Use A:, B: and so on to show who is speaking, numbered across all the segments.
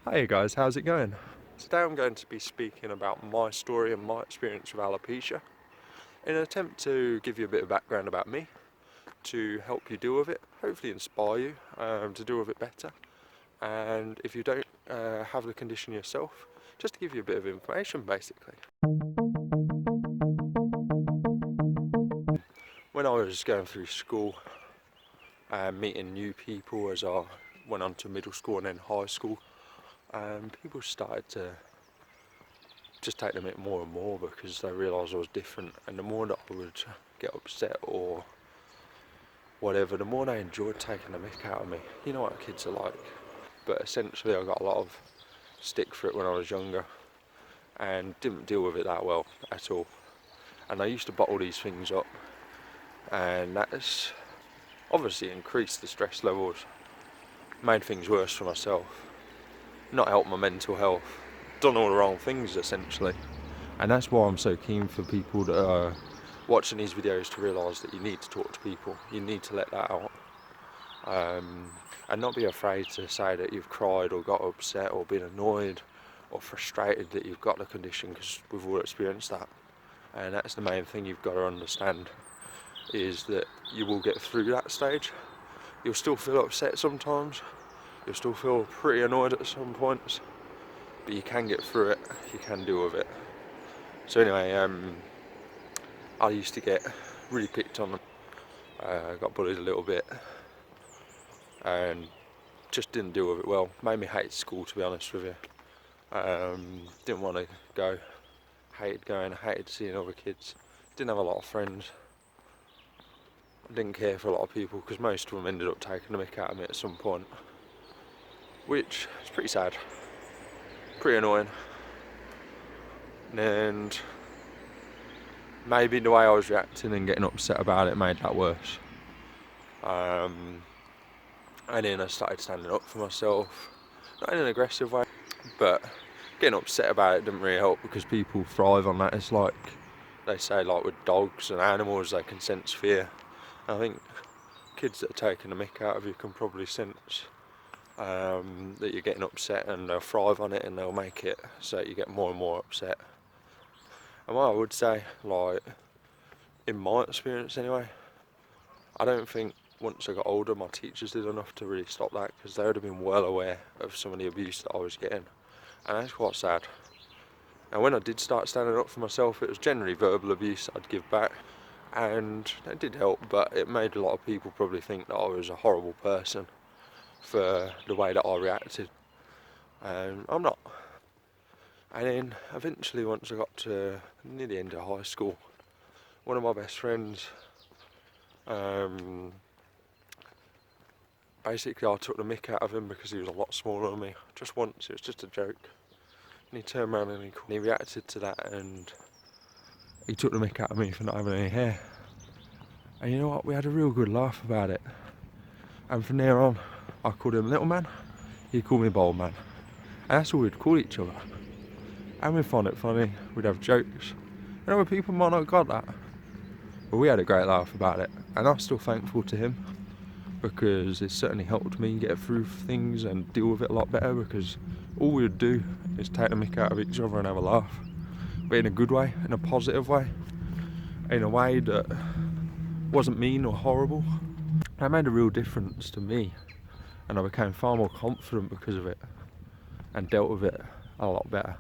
A: Hey guys, how's it going? Today I'm going to be speaking about my story and my experience with alopecia in an attempt to give you a bit of background about me, to help you deal with it, hopefully inspire you to deal with it better, and if you don't have the condition yourself, just to give you a bit of information basically. When I was going through school and meeting new people as I went on to middle school and then high school, people started to just take them it more and more because they realised I was different, and the more that I would get upset or whatever, the more they enjoyed taking the mick out of me. You know what kids are like. But essentially I got a lot of stick for it when I was younger and didn't deal with it that well at all. And I used to bottle these things up, and that has obviously increased the stress levels, made things worse for myself, not helped my mental health, done all the wrong things essentially. And that's why I'm so keen for people that are watching these videos to realise that you need to talk to people, you need to let that out, and not be afraid to say that you've cried or got upset or been annoyed or frustrated that you've got the condition, because we've all experienced that. And that's the main thing you've got to understand, is that you will get through that stage. You'll still feel upset sometimes, you'll still feel pretty annoyed at some points, but you can get through it, you can deal with it. So anyway, I used to get really picked on, got bullied a little bit, and just didn't deal with it well. Made me hate school, to be honest with you. Didn't want to go, hated going, hated seeing other kids, didn't have a lot of friends. I didn't care for a lot of people because most of them ended up taking the mick out of me at some point, which is pretty sad, pretty annoying. And maybe the way I was reacting and getting upset about it made that worse. And then I started standing up for myself, not in an aggressive way, but getting upset about it didn't really help, because people thrive on that. It's like they say, like with dogs and animals, they can sense fear. I think kids that are taking the mick out of you can probably sense that you're getting upset, and they'll thrive on it and they'll make it so that you get more and more upset. And what I would say, like in my experience anyway, I don't think once I got older my teachers did enough to really stop that, because they would have been well aware of some of the abuse that I was getting, and that's quite sad. And when I did start standing up for myself, it was generally verbal abuse I'd give back, and it did help, but it made a lot of people probably think that I was a horrible person for the way that I reacted, and I'm not. And then eventually, once I got to near the end of high school, one of my best friends, basically I took the mick out of him because he was a lot smaller than me. Just once, it was just a joke. And he turned around and he reacted to that, and he took the mick out of me for not having any hair. And you know what, we had a real good laugh about it. And from there on, I called him little man, he called me bald man. And that's all we'd call each other. And we'd find it funny, we'd have jokes. And other people might not have got that, but we had a great laugh about it. And I'm still thankful to him, because it certainly helped me get through things and deal with it a lot better, because all we would do is take the mick out of each other and have a laugh, but in a good way, in a positive way, in a way that wasn't mean or horrible. That made a real difference to me, and I became far more confident because of it and dealt with it a lot better.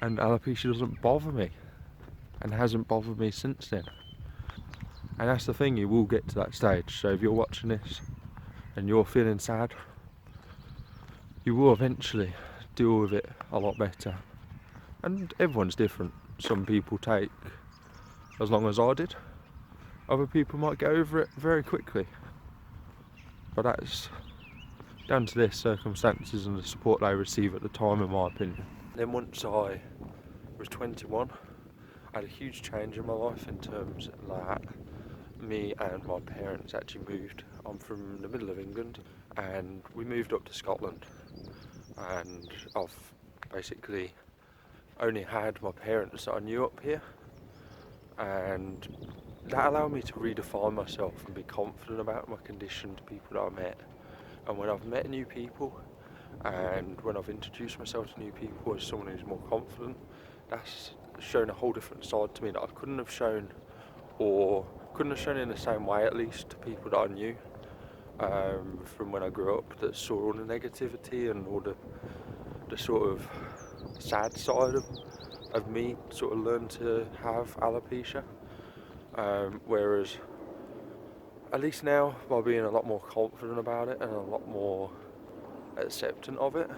A: And alopecia doesn't bother me, and hasn't bothered me since then. And that's the thing, you will get to that stage. So if you're watching this and you're feeling sad, you will eventually deal with it a lot better. And everyone's different. Some people take as long as I did, other people might get over it very quickly, but that's down to their circumstances and the support they receive at the time, in my opinion. Then once I was 21, I had a huge change in my life, in terms that me and my parents actually moved. I'm from the middle of England, and we moved up to Scotland, and I've basically only had my parents that I knew up here, and that allowed me to redefine myself and be confident about my condition to people that I met. And when I've met new people, and when I've introduced myself to new people as someone who's more confident, that's shown a whole different side to me that I couldn't have shown, or couldn't have shown in the same way at least, to people that I knew from when I grew up, that saw all the negativity and all the sort of sad side of me sort of learned to have alopecia. Whereas at least now, by being a lot more confident about it and a lot more acceptant of it,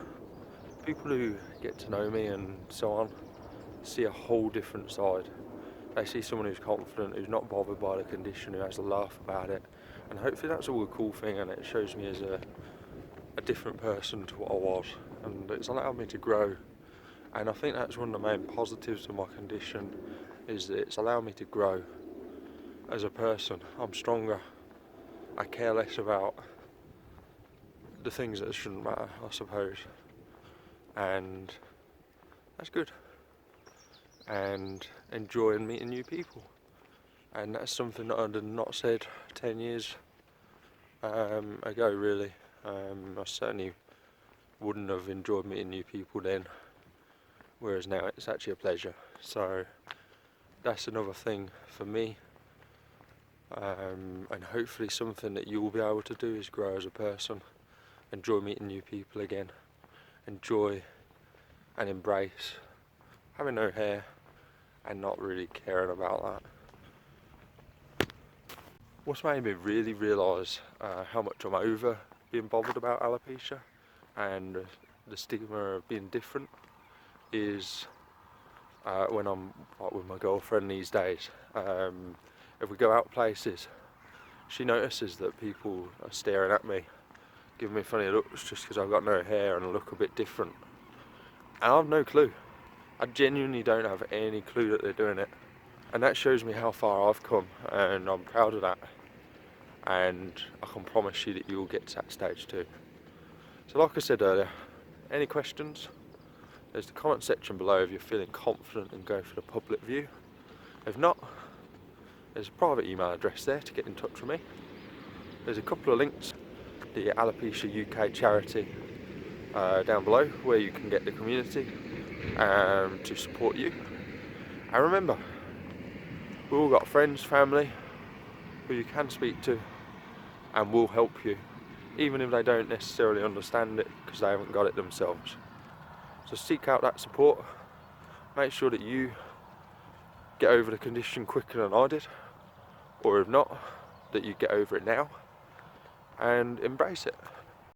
A: people who get to know me and so on see a whole different side. They see someone who's confident, who's not bothered by the condition, who has a laugh about it, and hopefully that's all a cool thing, and it shows me as a different person to what I was, and it's allowed me to grow. And I think that's one of the main positives of my condition, is that it's allowed me to grow as a person. I'm stronger. I care less about the things that shouldn't matter, I suppose, and that's good. And enjoying meeting new people, and that's something that I'd not said 10 years ago, really. I certainly wouldn't have enjoyed meeting new people then, whereas now it's actually a pleasure. So that's another thing for me, and hopefully something that you will be able to do is grow as a person, enjoy meeting new people again, enjoy and embrace having no hair and not really caring about that. What's made me really realise how much I'm over being bothered about alopecia and the stigma of being different is when I'm like with my girlfriend these days. If we go out places, she notices that people are staring at me, giving me funny looks just because I've got no hair and I look a bit different. And I've no clue. I genuinely don't have any clue that they're doing it. And that shows me how far I've come, and I'm proud of that. And I can promise you that you'll get to that stage too. So like I said earlier, any questions? There's the comment section below if you're feeling confident and go for the public view. If not, there's a private email address there to get in touch with me. There's a couple of links, the Alopecia UK charity down below, where you can get the community to support you. And remember, we've all got friends, family who you can speak to and will help you, even if they don't necessarily understand it because they haven't got it themselves. So seek out that support. Make sure that you get over the condition quicker than I did, or if not, that you get over it now and embrace it.